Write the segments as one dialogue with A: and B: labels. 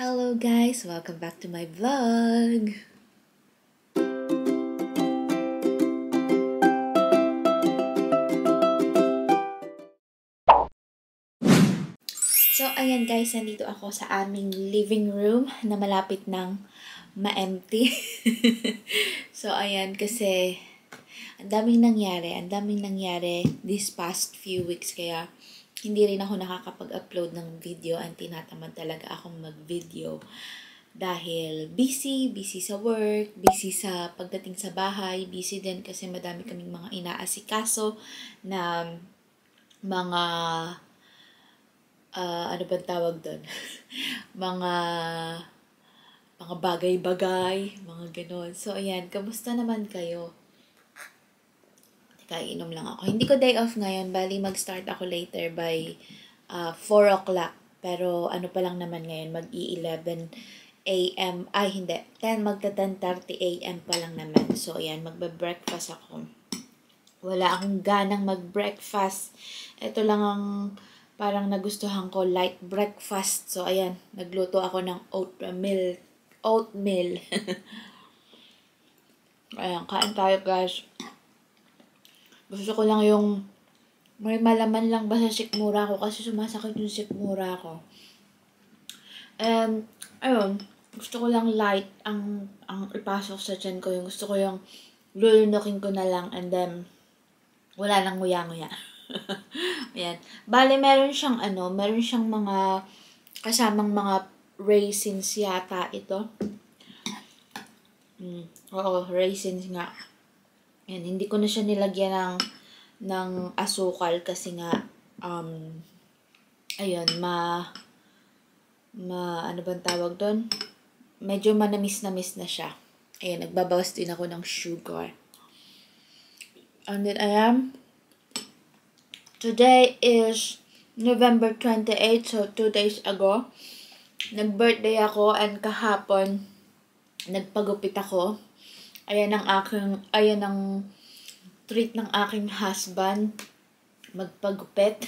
A: Hello guys! Welcome back to my vlog! So, ayan guys, nandito ako sa aming living room na malapit ng ma-empty. So, ayan, kasi ang daming nangyari this past few weeks, kaya hindi rin ako nakakapag-upload ng video and tinatamad talaga akong mag-video. Dahil busy sa work, busy sa pagdating sa bahay, busy din kasi madami kaming mga inaasikaso na mga ano bang tawag doon? mga bagay-bagay, mga ganon. So, ayan, kamusta naman kayo? Teka, inom lang ako. Hindi ko day off ngayon, bali mag-start ako later by 4 o'clock. Pero ano pa lang naman ngayon, mag-11 a.m. Ay, hindi. 10:30 a.m. pa lang naman. So, ayan, magbe-breakfast ako. Wala akong ganang mag-breakfast. Ito lang ang parang nagustuhan ko, light breakfast. So, ayan, nagluto ako ng oatmeal. Ayan, kain tayo guys. Gusto ko lang yung may malaman lang ba sa sikmura ko kasi sumasakit yung sikmura ko. And, ayun, gusto ko lang light ang ipasok sa tiyan ko. Yung gusto ko yung lulunukin ko na lang and then wala nang nguya-nguya. Ayan. Bale, meron siyang mga kasamang mga raisins yata ito. Oo, raisins nga. Ayan, hindi ko na siya nilagyan ng asukal kasi nga, ayun, ano bang tawag doon? Medyo manamis-namis na siya. Ayan, nagbabawas din ako ng sugar. And then, ayan, today is November 28, so 2 days ago. Nag-birthday ako and kahapon nagpagupit ako. Ayan ang treat ng aking husband. Magpagupit.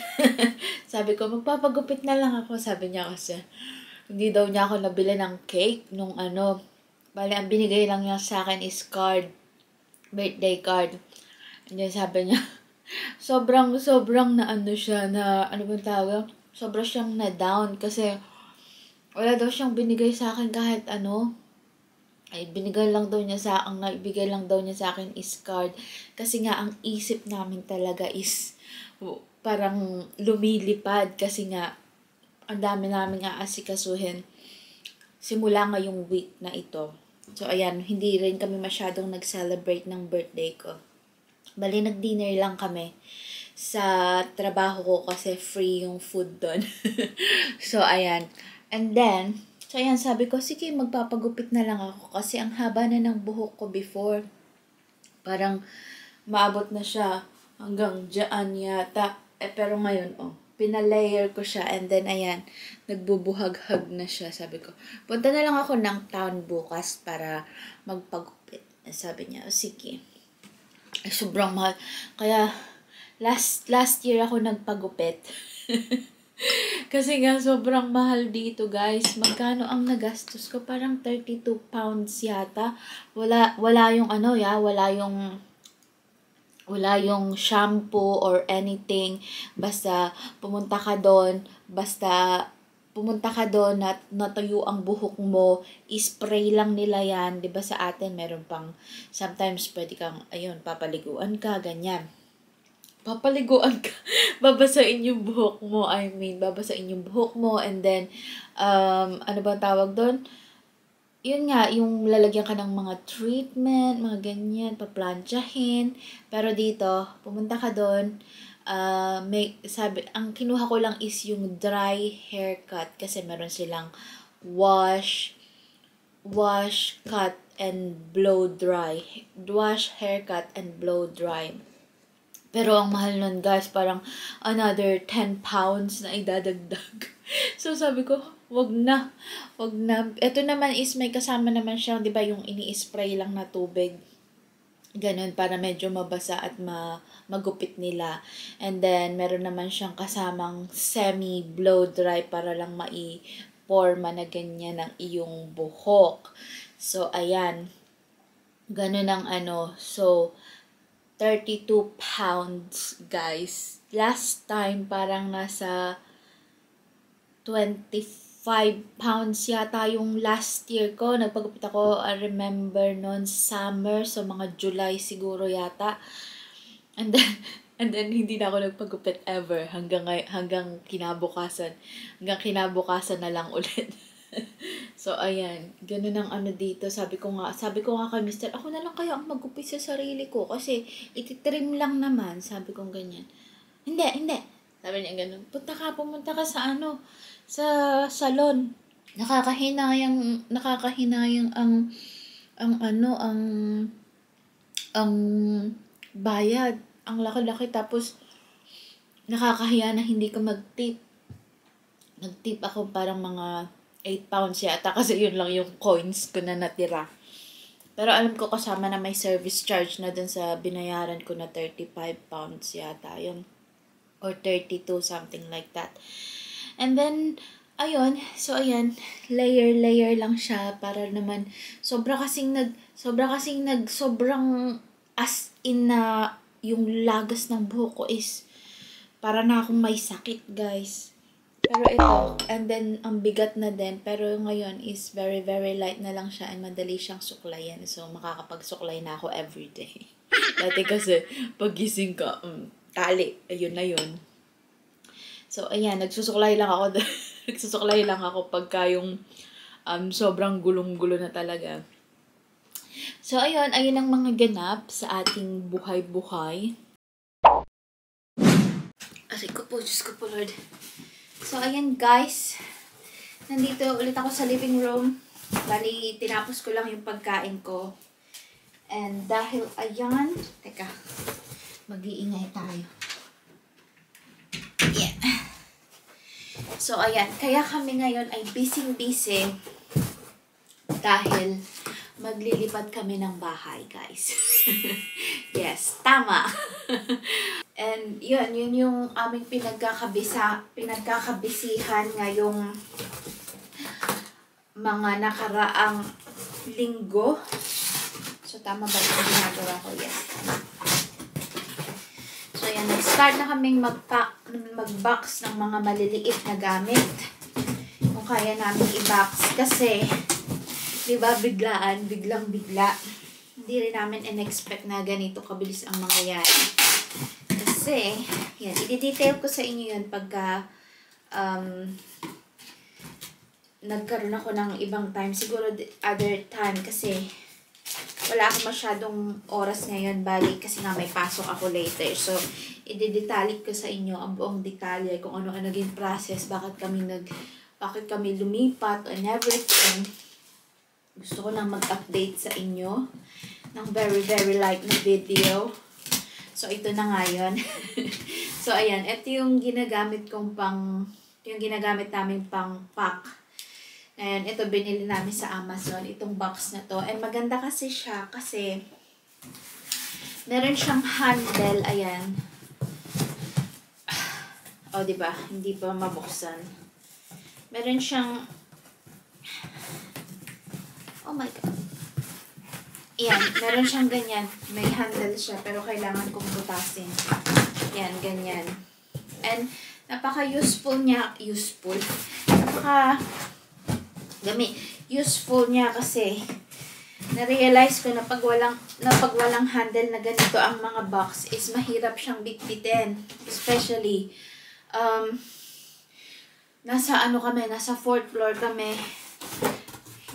A: Sabi ko, magpapagupit na lang ako. Sabi niya kasi, hindi daw niya ako nabili ng cake nung bali, ang binigay lang niya sa akin is card. Birthday card. And then sabi niya, sobrang na siya, na ano bang tawag? Sobrang siyang na-down kasi wala daw siyang binigay sa akin kahit ano. Ay, ibigay lang daw niya sa akin is card. Kasi nga, ang isip namin talaga is parang lumilipad kasi nga, ang dami namin aasikasuhin simula ngayong week na ito. So, ayan, hindi rin kami masyadong nag-celebrate ng birthday ko. Bali, nag-dinner lang kami sa trabaho ko kasi free yung food doon. So, ayan. And then, so ayan, sabi ko, sige, magpapagupit na lang ako kasi ang haba na ng buhok ko before. Parang maabot na siya hanggang dyan yata. Pero ngayon, pinalayer ko siya and then, ayan, nagbubuhag-hag na siya. Sabi ko, punta na lang ako ng town bukas para magpagupit. Sabi niya, sige. Ay, sobrang mahal. Kaya, last year ako nagpagupit. Kasi nga, sobrang mahal dito, guys. Magkano ang nagastos ko? Parang 32 pounds yata. Wala yung shampoo or anything. Basta pumunta ka doon at natuyo ang buhok mo, spray lang nila yan. 'Di ba sa atin meron pang sometimes pwede kang papaliguan ka, ganyan. Papaliguan ka. Babasain yung buhok mo. Babasain yung buhok mo and then ano ba tawag doon? Yun nga, yung lalagyan ka ng mga treatment, mga ganyan, paplantsahin. Pero dito, pumunta ka doon, ang kinuha ko lang is yung dry haircut kasi meron silang wash, cut, and blow dry. Wash, haircut, and blow dry. Pero ang mahal nun, guys, parang another 10 pounds na idadagdag. So, sabi ko, wag na. Ito naman is may kasama naman siyang, di ba, yung ini-spray lang na tubig. Ganun, para medyo mabasa at magupit nila. And then, meron naman siyang kasamang semi-blow dry para lang forma na ganyan ng iyong buhok. So, ayan. Ganun ang ano. So, 32 pounds, guys. Last time, parang nasa 25 pounds yata yung last year ko. Nagpagupit ako, I remember noon summer, so mga July siguro yata. And then hindi na ako nagpagupit ever hanggang kinabukasan. Hanggang kinabukasan na lang ulit. So ayan, ganun ang ano dito. Sabi ko nga kay Mr. Ako na lang kaya ang magupit sa sarili ko kasi ititrim lang naman, sabi ko ganyan. Hindi. Sabi niya ganun. Pumunta ka sa salon. Nakakahinayang ang bayad. Ang laki-laki tapos nakakahiya na hindi ka mag-tip. Nag-tip ako parang mga 8 pounds yata kasi yun lang yung coins ko na natira. Pero alam ko kasama na may service charge na dun sa binayaran ko na 35 pounds yata yun. Or 32, something like that. And then, ayun, so ayan, layer lang siya para naman sobrang as in na yung lagas ng buhok ko is para na akong may sakit, guys. Pero ito, and then ang bigat na din, pero ngayon is very very light na lang siya and madali siyang suklayin. So makakapagsuklay na ako everyday. Dati kasi pagising ka, tali, ayun na yun. So ayan, nagsusuklay lang ako pagka yung sobrang gulong-gulo na talaga. So ayun ang mga ganap sa ating buhay-buhay. Aray ko po, Diyos ko po Lord. So ayan guys, nandito ulit ako sa living room. Bali, tinapos ko lang yung pagkain ko. And dahil ayan, teka, mag-iingay tayo. Yeah. So ayan, kaya kami ngayon ay busy dahil maglilipat kami ng bahay, guys. Yes, tama. And yun yung aming pinagkakabisihan ngayong mga nakaraang linggo. So tama ba yung ginagawa ko? Yes. So yan, nag-start na kaming mag-box ng mga maliliit na gamit. Kung kaya namin i-box kasi diba, biglang-bigla. Hindi rin namin in-expect na ganito kabilis ang mangyayari. Kasi, yan, i-detail ko sa inyo yun pagka nagkaroon ako ng ibang time. Siguro other time kasi wala akong masyadong oras ngayon balik kasi nga may pasok ako later. So, i-detalye ko sa inyo ang buong detalye kung ano ang naging process, bakit kami lumipat and everything. Gusto ko lang mag-update sa inyo ng very, very light na video. So, ito na nga yun. So, ayan. Ito yung ginagamit namin pang pack. Ayan, ito binili namin sa Amazon. Itong box na to. And maganda kasi siya kasi meron siyang handle. Ayan. O, diba? Hindi pa mabuksan. Meron siyang oh my God. Yan, meron siyang ganyan. May handle siya, pero kailangan kong butasin. Yan, ganyan. And, napaka-useful niya. Useful niya kasi na-realize ko na pag walang handle na ganito ang mga box is mahirap siyang bitbitin. Especially, nasa 4th floor kami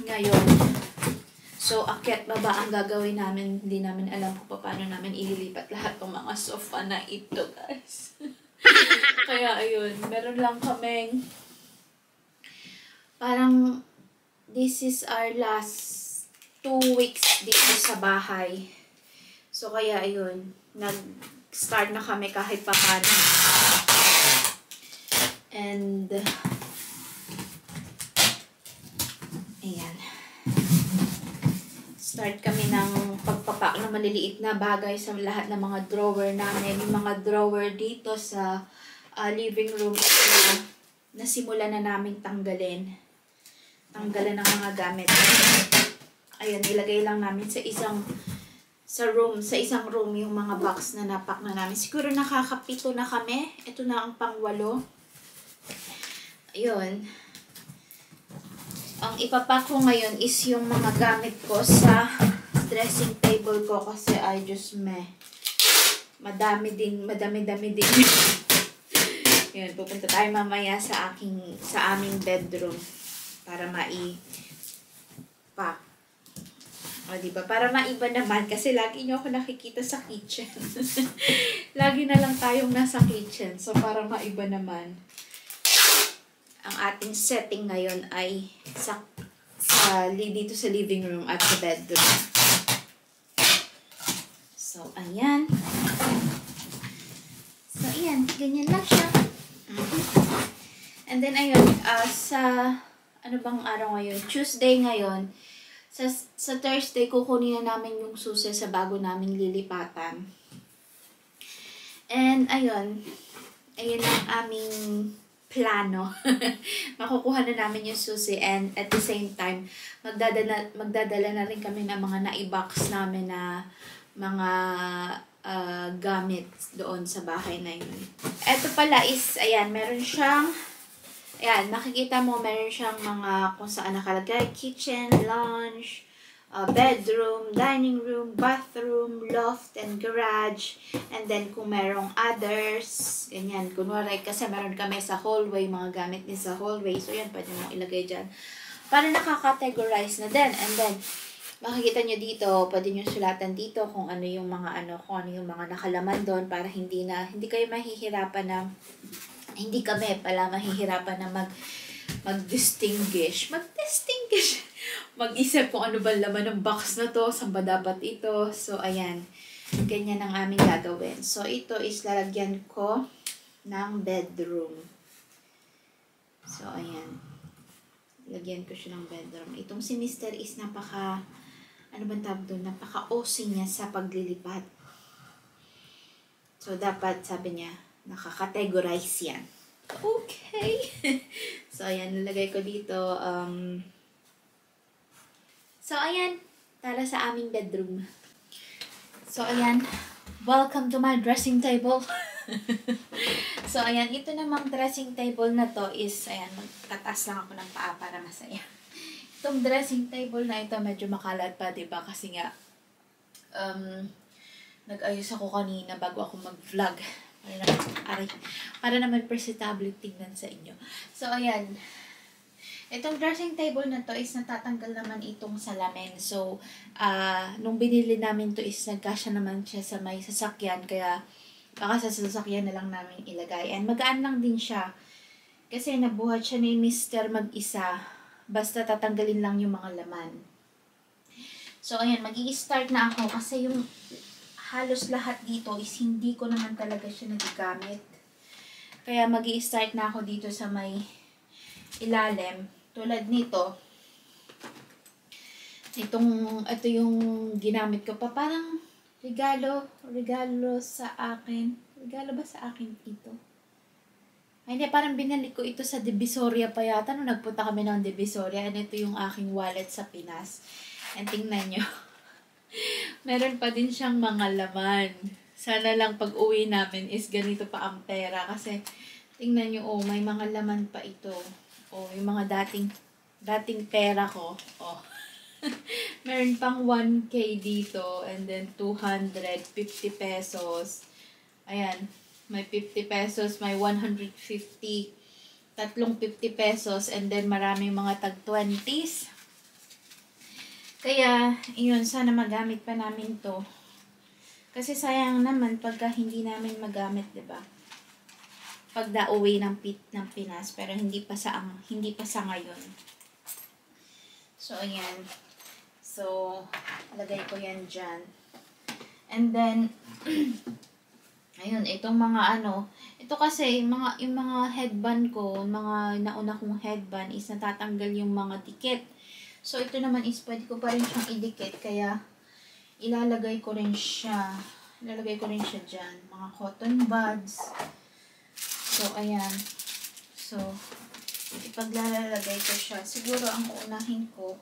A: ngayon. So, akyat baba ang gagawin namin. Hindi namin alam kung paano namin ililipat lahat ng mga sofa na ito, guys. Kaya, ayun. Meron lang kaming parang this is our last 2 weeks dito sa bahay. So, kaya, ayun. Nag-start na kami kahit paano. And, ayan. Start kami ng pagpapak ng maliliit na bagay sa lahat ng mga drawer namin. Yung mga drawer dito sa living room na nasimulan na namin tanggalin. tanggalan ng mga gamit. Ayan, nilagay lang namin sa isang room yung mga box na napak na namin. Siguro nakakapito na kami. Ito na ang pang-8. Ayun. Ang ipapak ko ngayon is yung mga gamit ko sa dressing table ko kasi ay just madami din. Yun, pupunta tayo mamaya sa aming bedroom para pa. O, diba? Para maiba naman kasi lagi nyo ako nakikita sa kitchen. Lagi na lang tayong nasa kitchen. So, para maiba naman. Ang ating setting ngayon ay dito sa living room at sa bedroom. So, ayan. So, ayan. Ganyan lang siya. And then, ayun. Ano bang araw ngayon? Tuesday ngayon. Sa Thursday, kukunin na namin yung susi sa bago naming lilipatan. And, ayun ang aming plano. Makukuha na namin yung susi and at the same time, magdadala na rin kami ng mga na-i-box namin na mga gamit doon sa bahay na yun. Ito pala is, ayan, meron siyang ayan, nakikita mo, meron siyang mga kung saan nakalagay, kitchen, lounge, bedroom, dining room, bathroom, loft, and garage. And then, kung merong others, ganyan, kunwari, kasi meron kami sa hallway, mga gamit din sa hallway. So, yan, pwede mo ilagay dyan. Para nakakategorize na din. And then, makikita nyo dito, pwede nyo sulatan dito kung ano yung mga nakalaman doon para hindi kayo mahihirapan na hindi kami pala mahihirapan na mag-distinguish. Mag-isip kung ano ba laman ng box na to, saan ba dapat ito. So, ayan. Ganyan ang aming gagawin. So, ito is lalagyan ko ng bedroom. So, ayan. Lagyan ko siya ng bedroom. Itong si Mr. is ano bang tawag doon? Napaka-OC niya sa paglilipat. So, dapat, sabi niya, nakakategorize yan. Okay. So, ayan. Nilagay ko dito. So, ayan. Para sa aming bedroom. So, ayan. Welcome to my dressing table. So, ayan. Ito namang dressing table na to is, ayan, magtataas lang ako ng paa para masaya. Itong dressing table na ito, medyo makalat pa, diba? Kasi nga, nag-ayos ako kanina bago ako mag-vlog. Para naman presentable tingnan sa inyo. So, ayan. Itong dressing table na to is natatanggal naman itong salamin. So, nung binili namin to is nagkasya naman siya sa may sasakyan. Kaya, baka sa sasakyan na lang namin ilagay. And magaan lang din siya. Kasi nabuhat siya ni Mr. mag-isa. Basta tatanggalin lang yung mga laman. So, ayan. Mag-i-start na ako kasi yung halos lahat dito is hindi ko naman talaga siya nagagamit. Kaya mag-i-start na ako dito sa may ilalim. Tulad nito. Ito yung ginamit ko pa. Parang regalo sa akin. Regalo ba sa akin ito? Ay, hindi, parang binalik ko ito sa Divisoria pa yata. Nung nagpunta kami ng Divisoria. And ito yung aking wallet sa Pinas. And tingnan nyo. Meron pa din siyang mga laman. Sana lang pag uwi namin is ganito pa ang pera. Kasi, tingnan nyo, oh, may mga laman pa ito. Oh, yung mga dating pera ko. Oh. Meron pang 1K dito. And then, 250 pesos. Ayan. May 50 pesos. May 150. Tatlong 50 pesos. And then, maraming mga tag-20s. Kaya, yun, sana magamit pa namin to. Kasi sayang naman pagka hindi namin magamit, 'di ba? Pag nauwi ng Pinas, pero hindi pa sa ngayon. So, ayan. So, lagay ko yan dyan. And then, ayun, itong mga ito kasi, yung mga headband ko, mga nauna kong headband is natatanggal yung mga dikit. So, ito naman is pwede ko pa rin siyang idikit. Kaya, ilalagay ko rin siya dyan. Mga cotton buds. So, ayan. So, ipaglalagay ko siya. Siguro ang uunahin ko,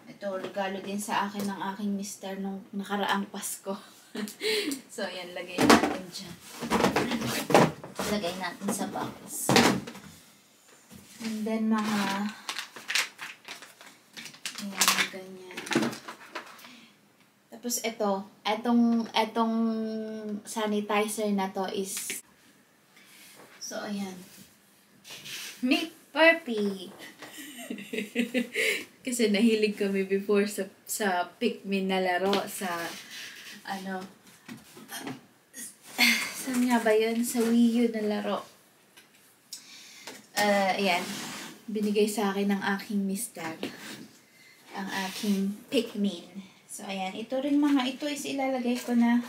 A: ito, regalo din sa akin ng aking mister nung nakaraang Pasko. So, ayan, lagay natin dyan. Lagay natin sa box. And then, mga, ayan, ganyan. Tapos, etong sanitizer na to is, so, ayan. Meet Puppy! Kasi nahilig kami before sa Pikmin na laro, sa, saan nga ba yun? Sa Wii U na laro. Ayan. Binigay sa akin ng aking mister. Ang aking Pikmin. So, ayan. Ito rin ito is ilalagay ko na,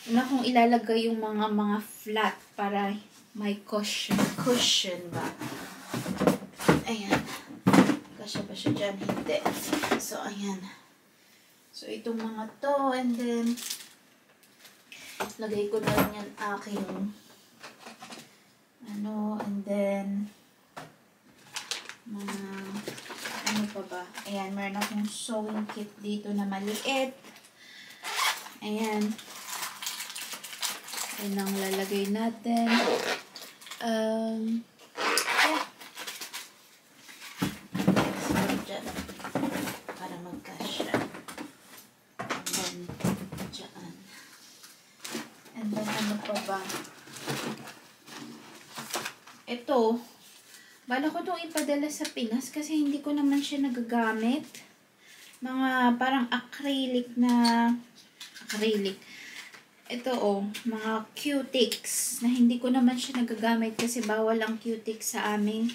A: una kong ilalagay yung mga flat para may cushion ba. Ayan. Kasya ba siya dyan? Hindi. So, ayan. So, itong mga to, and then, lagay ko na rin yan aking, and then, ano pa ba? Ayan, meron akong sewing kit dito na maliit. Ayan. Ayan ang lalagay natin. Yeah. So, dyan. Para magkasya. And then, dyan. And then, ano pa ba? Ito, bala ko itong ipadala sa Pinas kasi hindi ko naman siya nagagamit. Mga parang acrylic. Ito mga Q-Tics na hindi ko naman siya nagagamit kasi bawal ang Q-Tics sa amin.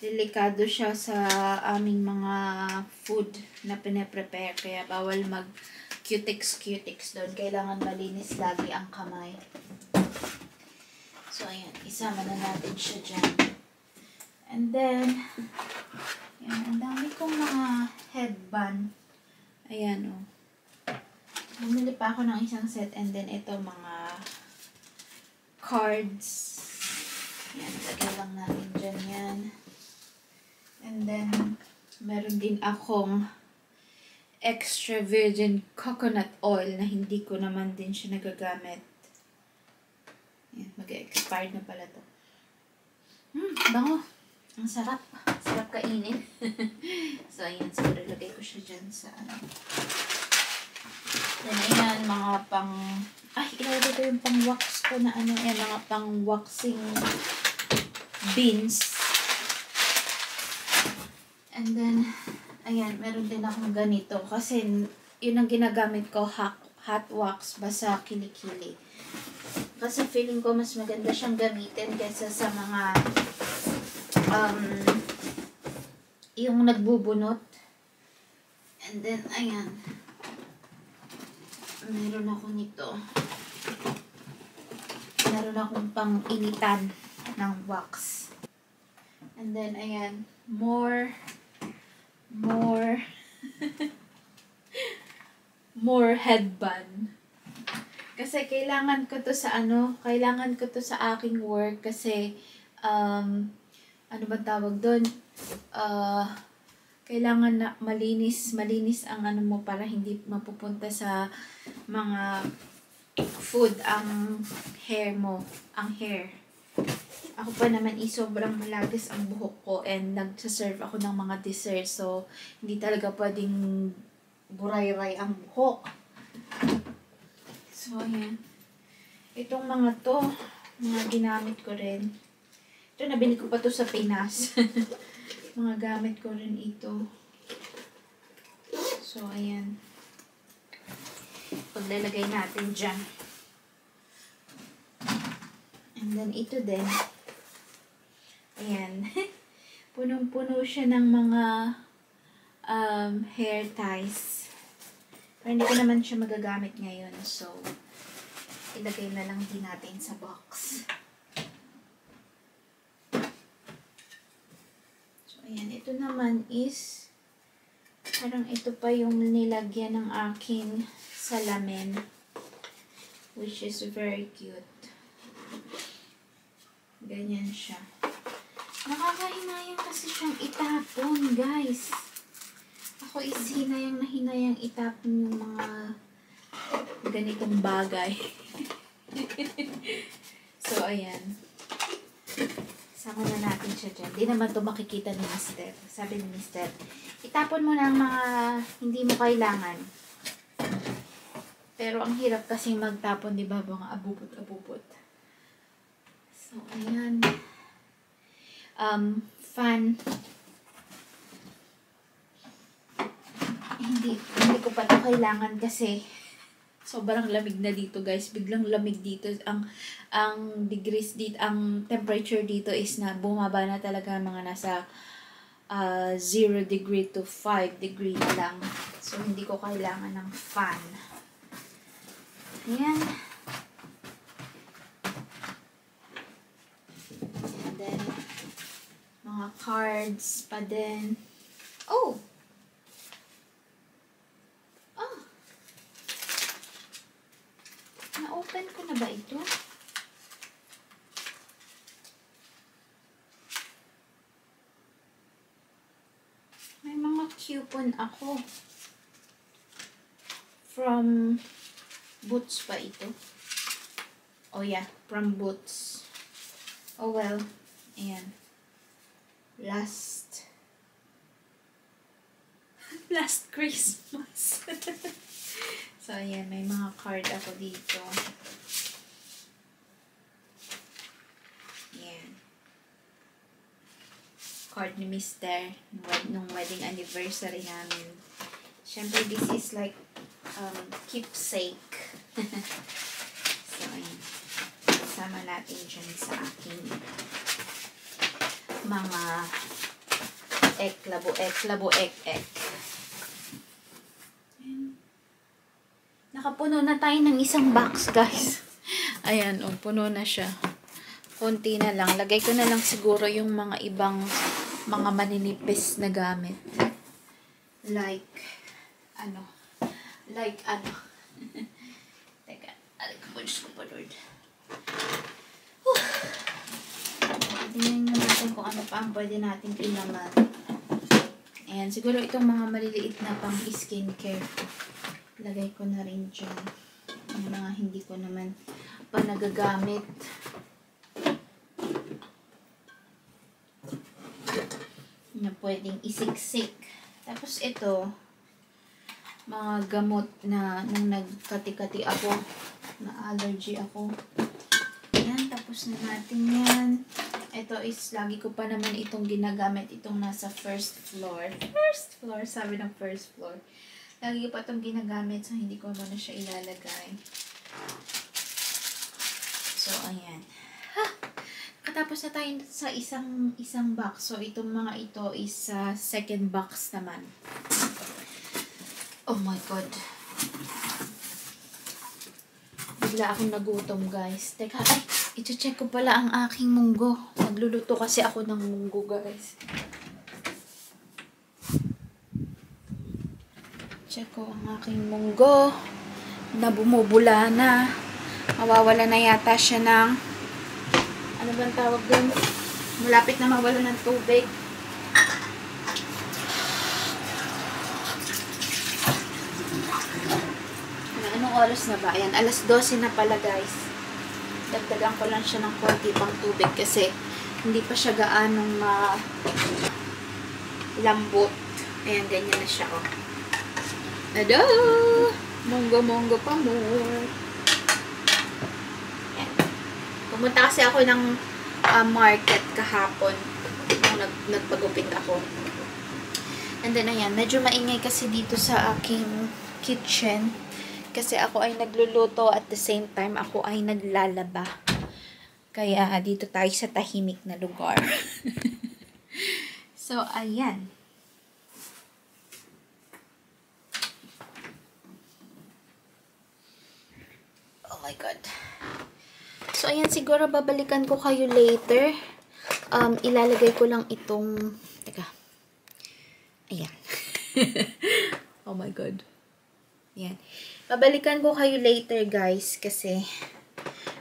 A: Delikado siya sa aming mga food na pine-prepare. Kaya bawal mag Q-Tics doon. Kailangan malinis lagi ang kamay. So, ayan. Isama na natin siya dyan. And then, ayan. Ang dami kong mga headband. Ayan, bumili pa ako ng isang set. And then, ito mga cards. Ayan. Lagay lang natin dyan yan. And then, meron din akong extra virgin coconut oil na hindi ko naman din siya nagagamit. Ayan, mag-expired na pala to. Bango. Ang sarap. Sarap kainin. So, ayan. Siguro lagay ko siya dyan sa Then, ayan, mga ilalagay ko yung pang-wax ko na ayan, mga pang-waxing beans. And then, ayan, meron din akong ganito. Kasi, yun ang ginagamit ko, hot wax, basta kilikili. Kasi feeling ko mas maganda siyang gamitin kaysa sa mga, yung nagbubunot. And then, ayan. Meron ako nito. Meron akong pang-initan ng wax. And then, ayan, more headband. Kasi kailangan ko to sa aking work kasi, ano ba tawag doon? Kailangan na malinis ang mo para hindi mapupunta sa mga food ang hair mo, Ako pa naman sobrang malagis ang buhok ko and nagsaserve ako ng mga dessert, so hindi talaga pwedeng buray-ray ang buhok. So, ayan. Itong mga to, mga ginamit ko rin. Ito, nabili ko pa to sa Pinas. Mga gamit ko rin ito. So, ayan. Paglalagay natin dyan. And then, ito din. Ayan. Punong-puno siya ng mga hair ties. Pero hindi ko naman siya magagamit ngayon. So, ilagay na lang din natin sa box. Ayan, ito naman is, parang ito pa yung nilagyan ng aking salamin, which is very cute. Ganyan siya. Nakakahinayang kasi siyang itapon, guys. Ako is hinayang itapon yung mga ganitong bagay. So, ayan. Sama na natin siya dyan. Di naman ito makikita ni Mister. Sabi ni Mister, itapon mo na ang mga hindi mo kailangan. Pero ang hirap kasi magtapon, di ba? Mga abubot-abubot. So, ayan. Fan. Hindi ko pa ito kailangan kasi sobrang lamig na dito, guys. Biglang lamig dito. Ang degrees dito, ang temperature dito is na bumaba na talaga mga nasa 0 degree to 5 degree na lang. So, hindi ko kailangan ng fan. Ayan. And then, mga cards pa din. Oh! Na-open ko na ba ito? May mga coupon ako. From Boots pa ito. Oh yeah, from Boots. Oh well, ayan. Last Christmas. So, ayan, may mga card ako dito. Ayan. Card ni Mister nung wedding anniversary namin. Siyempre, this is like keepsake. So, ayan. Kasama natin dyan sa aking mga labo-ek. Nakapuno na tayo ng isang box, guys. Ayan, puno na siya. Konti na lang. Lagay ko na lang siguro yung mga ibang mga maninipis na gamit. Like, Teka, alam ko, Diyos ko pa, Lord. Tingnan natin kung ano pa ang pwede natin ilaman. Ayan, siguro itong mga maliliit na pang skincare. Lagay ko na rin dyan. Yung mga hindi ko naman pa nagagamit. Na pwedeng isiksik. Tapos ito, mga gamot na nung nagkati-kati ako, na allergy ako. Yan, tapos na natin yan. Ito is, lagi ko pa naman itong ginagamit. Itong nasa first floor. First floor, sabi ng first floor. Lagi ko pa itong ginagamit, so hindi ko muna siya ilalagay. So, ayan. Katapos na tayo sa isang box. So, itong mga ito is second box naman. Oh my God. Bigla akong nagutom, guys. Teka, i-check ko pala ang aking munggo. Nagluluto kasi ako ng munggo, guys. Check ko ang aking munggo na bumubula na. Mawawala na yata siya ng ano bang tawag doon? Malapit na mawala ng tubig. Anong oras na ba? Ayan, alas 12 na pala, guys. Dagdagan ko lang siya ng konti pang tubig kasi hindi pa siya gaanong lambot. Ayan, ganyan na siya, oh. Tada! Monggo pa more. Ayan. Pumunta kasi ako ng market kahapon nung nagpagupit ako. And then, ayan, medyo maingay kasi dito sa aking kitchen. Kasi ako ay nagluluto at the same time ako ay naglalaba. Kaya dito tayo sa tahimik na lugar. So, ayan. Oh my God. So, ayan, siguro babalikan ko kayo later. Ilalagay ko lang itong... Teka. Ayan. Oh my God. Ayan. Babalikan ko kayo later, guys, kasi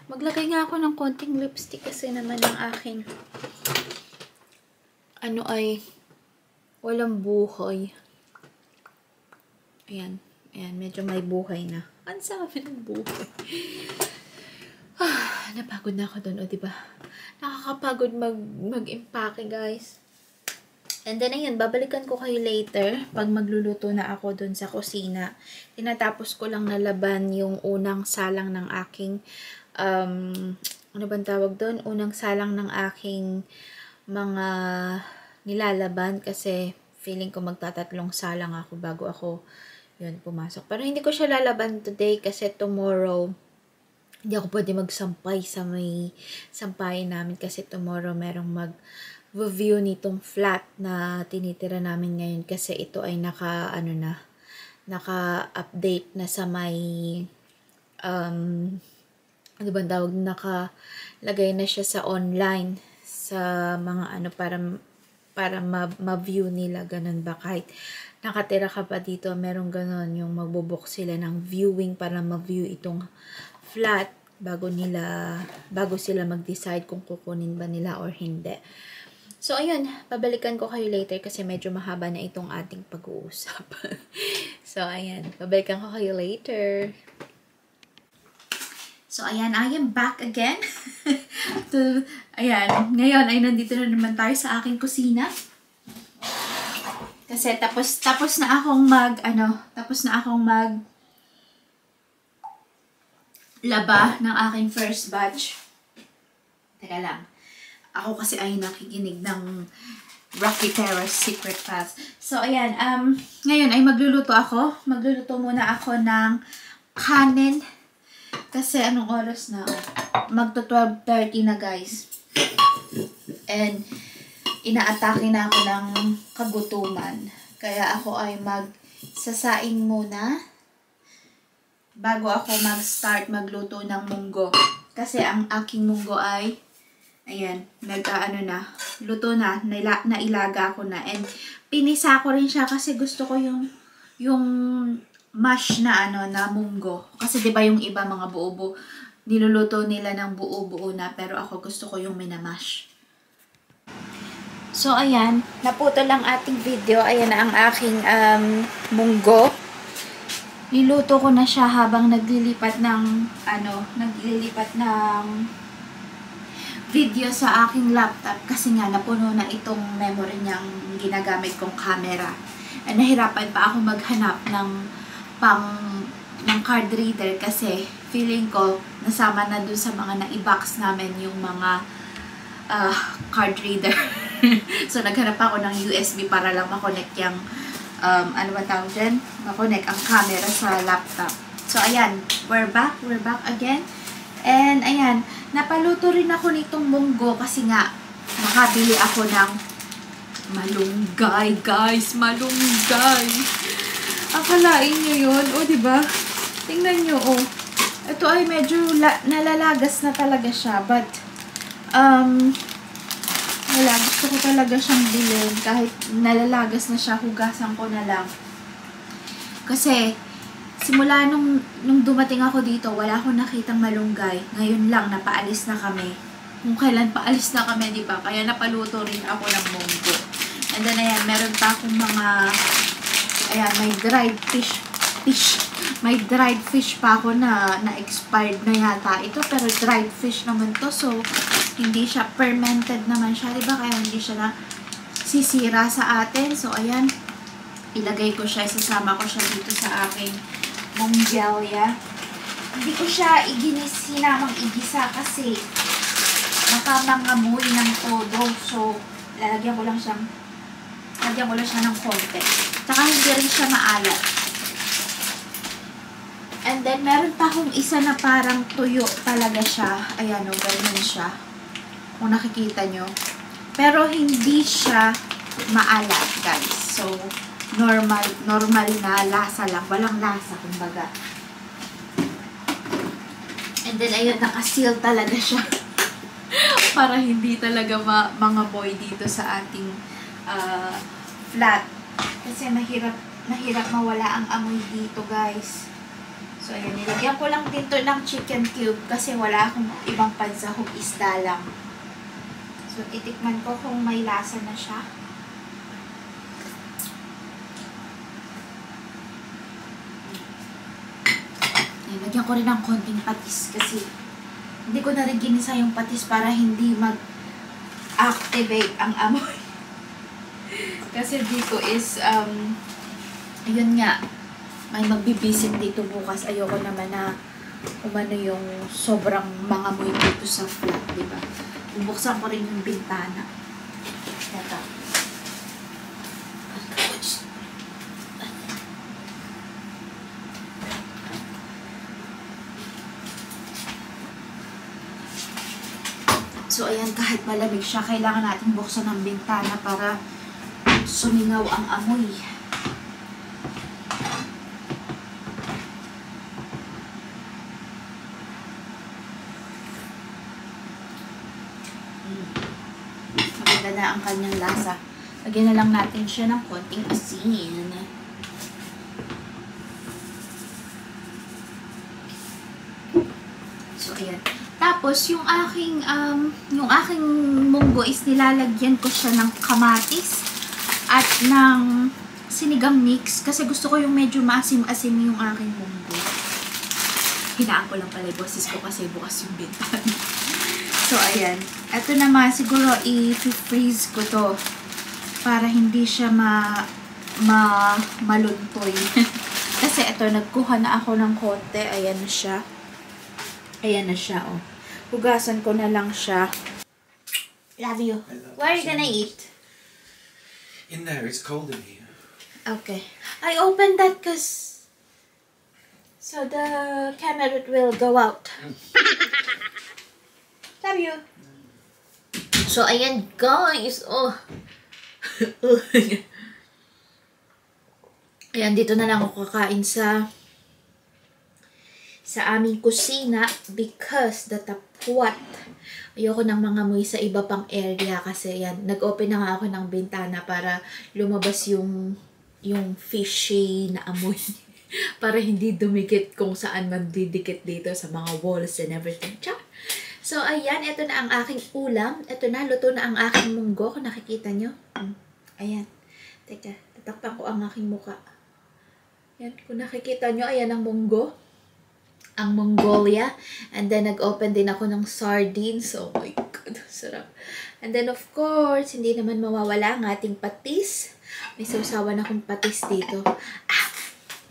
A: Maglagay nga ako ng konting lipstick kasi naman ang aking ano ay walang buhay. Ayan. Ayan, medyo may buhay na. Ang sabi ng buhay. Napagod na ako doon, o diba? Nakakapagod mag-impake, guys. And then, ayun, babalikan ko kayo later pag magluluto na ako doon sa kusina. Tinatapos ko lang nalaban yung unang salang ng aking ano bang tawag doon? Unang salang ng aking mga nilalaban kasi feeling ko magtatatlong salang ako bago ako yun pumasok. Pero hindi ko siya lalaban today kasi tomorrow hindi ako pwede magsampay sa may sampayan namin kasi tomorrow merong mag-review nitong flat na tinitira namin ngayon kasi ito ay naka-update na sa may ano bang tawag, nakalagay na siya sa online sa mga ano para ma-view nila, ganun ba, kahit nakatira ka pa dito, merong ganun yung magbubook sila ng viewing para ma-view itong flat bago sila mag-decide kung kukunin ba nila or hindi. So ayun, babalikan ko kayo later kasi medyo mahaba na itong ating pag-uusap. So ayan, babalikan ko kayo later. So, ayan, I am back again. Ayan, ngayon ay nandito na naman tayo sa aking kusina. Kasi tapos na akong laba ng aking first batch. Teka lang. Ako kasi ay nakikinig ng Rocky Terrace Secret Path. So, ayan, ngayon ay magluluto ako. Magluluto muna ako ng kanin. Kasi anong oras na? Magto 12:30 na, guys. And inaatake na ako ng kagutuman. Kaya ako ay magsasaing muna bago ako mag-start magluto ng munggo. Kasi ang aking munggo ay ayan, luto na, nailaga ko na. And pinisa ko rin siya kasi gusto ko yung mash na na munggo. Kasi 'di ba yung iba mga buo-buo niluluto nila ng buo-buo na, pero ako gusto ko yung minamash. So ayan, naputo lang ating video. Ayan na ang aking munggo. Niluto ko na siya habang naglilipat ng video sa aking laptop kasi nga napuno na itong memory niyang ginagamit kong camera. And nahirapan pa ako maghanap ng card reader kasi feeling ko nasama na dun sa mga na-i-box namin yung mga card reader. So naghanap ako ng USB para lang makonect yung makonect ang camera sa laptop. So ayan, we're back again. And ayan, napaluto rin ako nitong munggo kasi nga nakabili ako ng malunggay, guys, malunggay. Akalain nyo yun, o diba? Tingnan nyo, o. Ito ay medyo nalalagas na talaga siya, but, wala, gusto ko talaga siyang bilhin. Kahit nalalagas na siya, hugasan ko na lang. Kasi, simula nung dumating ako dito, wala akong nakitang malunggay. Ngayon lang, napaalis na kami. Kung kailan paalis na kami, diba? Kaya napaluto rin ako ng munggo. And then, ayan, meron pa akong mga ayan, may dried fish pa ako na expired na yata ito, pero dried fish naman to, so hindi siya fermented naman siya, diba? Kaya hindi siya na sisira sa atin. So ayan, ilagay ko siya, isasama ko siya dito sa aking monggelya. Hindi ko siya sinamang igisa kasi nakamangamoy ng todo, so lalagyan ko lang siya ng konti. Tsaka hindi rin siya maalat. And then, meron pa akong isa na parang tuyo talaga siya. Ayan o, ganyan siya. Kung nakikita nyo. Pero hindi siya maalat, guys. So, normal na lasa lang. Walang lasa, kumbaga. And then, ayun, nakaseal talaga siya. Para hindi talaga mga boy dito sa ating flat. Kasi mahirap mawala ang amoy dito, guys. So, ayan. Nilagyan ko lang dito ng chicken cube kasi wala akong ibang pansahog, isda lang. So, titikman ko kung may lasa na siya. Ayan, lagyan ko rin ng konting patis kasi hindi ko na rin ginisa yung patis para hindi mag-activate ang amoy. Kasi dito is, yun nga, may magbibisit dito bukas. Ayoko naman na umano yung sobrang mangamoy dito sa flat, diba? Bubuksan ko rin yung bintana. Ito. So, ayan, kahit malamig siya, kailangan natin buksan ang bintana para sumingaw ang amoy. Maganda na ang kanyang lasa. Lagyan na lang natin siya ng konting asin. So, ayan. Tapos, yung aking munggo is nilalagyan ko siya ng kamatis at ng sinigang mix kasi gusto ko yung medyo maasim-asim yung aking munggo. Hinaan ko lang pala yung boses ko kasi bukas yung bintana. So, ayan. Ito naman, siguro i-freeze ko to para hindi siya maluntoy. Kasi ito, nagkuha na ako ng konti. Ayan na siya. Ayan na siya, oh. Hugasan ko na lang siya. Love you. Where are you gonna eat?
B: In there, it's cold in here.
A: Okay. I opened that because so the camera will go out. Love you. So, ayan guys. Oh. Ayan, dito na lang ako kakain sa aming kusina because the tapuat. Ayoko nang mangamoy sa iba pang area kasi yan, nag-open na nga ako ng bintana para lumabas yung fishy na amoy. Para hindi dumikit kung saan man didikit dito sa mga walls and everything. Tcha! So, ayan, ito na ang aking ulam. Ito na, luto na ang aking munggo. Kung nakikita nyo. Ayan. Teka, tatakpan ko ang aking muka. Ayan, kung nakikita nyo, ayan ang munggo. Ang Mongolia. And then, nag-open din ako ng sardines. Oh my God, sarap. And then, of course, hindi naman mawawala ang ating patis. May sausawan akong patis dito.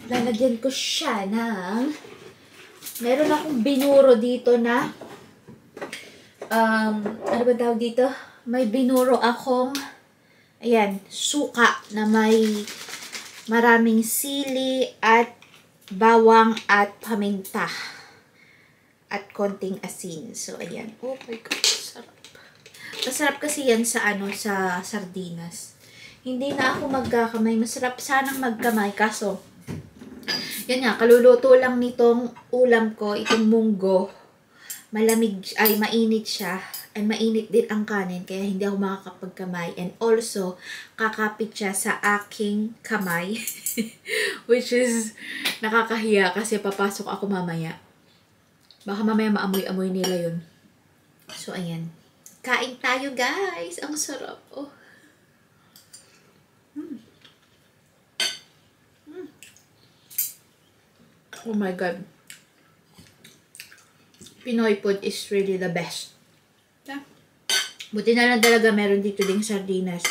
A: Lalagyan ko siya ng... Meron akong binuro dito na... ano ba tawag dito? May binuro akong... Ayan, suka na may maraming sili at bawang at paminta at konting asin. So, ayan. Oh my God, sarap. Masarap kasi yan sa sa sardinas. Hindi na ako magkakamay. Masarap sanang magkamay. Kaso, yan nga, kaluluto lang nitong ulam ko, itong munggo. Malamig, ay mainit siya. And mainit din ang kanin, kaya hindi ako makakapagkamay. And also, kakapit siya sa aking kamay. Which is, nakakahiya kasi papasok ako mamaya. Baka mamaya maamoy-amoy nila yun. So, ayan. Kain tayo, guys! Ang sarap. Oh. Oh my God. Pinoy food is really the best. Buti na lang talaga meron dito ding sardinas.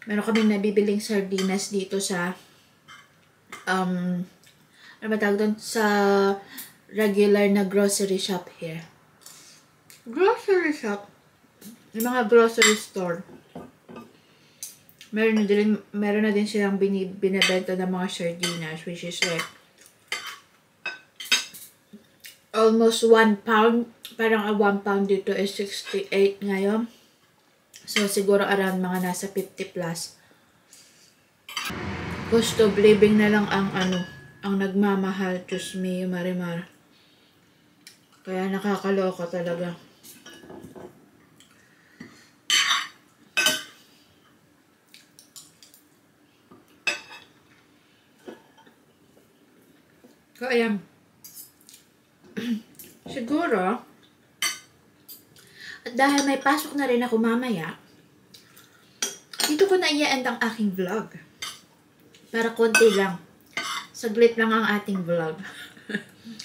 A: Meron kami nabibiling sardinas dito sa ano ba tawag doon? Sa regular na grocery shop here. Grocery shop? Yung mga grocery store. Meron na din silang binibenta ng mga sardinas, which is like almost 1 pound. Parang 1 pound dito is 68 ngayon. So, siguro around mga nasa 50 plus. Cost of living na lang ang ang nagmamahal. Diyos me, Marimar. Kaya nakakaloka talaga. So, ayan. siguro, at dahil may pasok na rin ako mamaya, dito ko na i-end ang aking vlog. Para konti lang. Saglit lang ang ating vlog.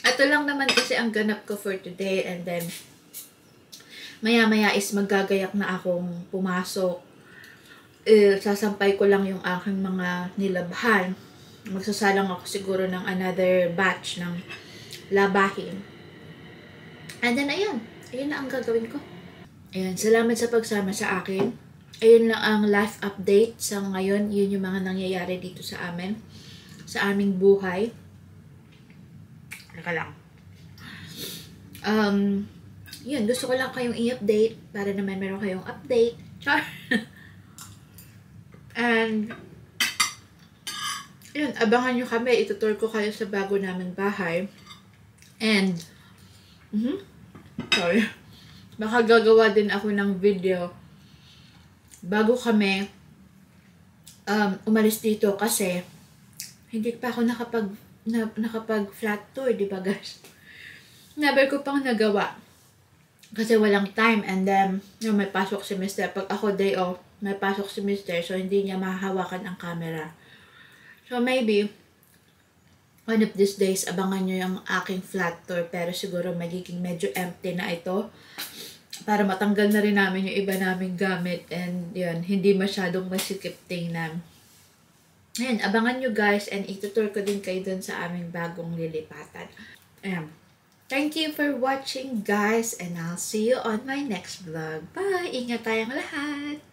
A: Ito lang naman kasi ang ganap ko for today. And then, maya-maya is magagayak na akong pumasok. Sasampay ko lang yung aking mga nilabhan. Magsasalang ako siguro ng another batch ng labahin. And then, ayun. Ayun na ang gagawin ko. Ayun, salamat sa pagsama sa akin. Ayun lang ang life update sa ngayon. Yun yung mga nangyayari dito sa amin. Sa aming buhay. Teka lang. Yun, gusto ko lang kayong i-update para naman meron kayong update. Char! And, yun, abangan nyo kami. Itutour ko kayo sa bago namin bahay. And, sorry. Baka gagawa din ako ng video bago kami umalis dito kasi hindi pa ako nakapag flat tour, di ba guys? Never ko pang nagawa kasi walang time, and then may pasok si Mr. Pag ako day off, may pasok si Mr. So hindi niya mahahawakan ang camera. So maybe one of these days abangan nyo yung aking flat tour, pero siguro magiging medyo empty na ito para matanggal na rin namin yung iba naming gamit, and yun, hindi masyadong masikip tingnan. Ayan, abangan nyo guys, and itutur ko din kayo dun sa aming bagong lilipatan. Ayan. Thank you for watching guys, and I'll see you on my next vlog. Bye! Ingat tayong lahat!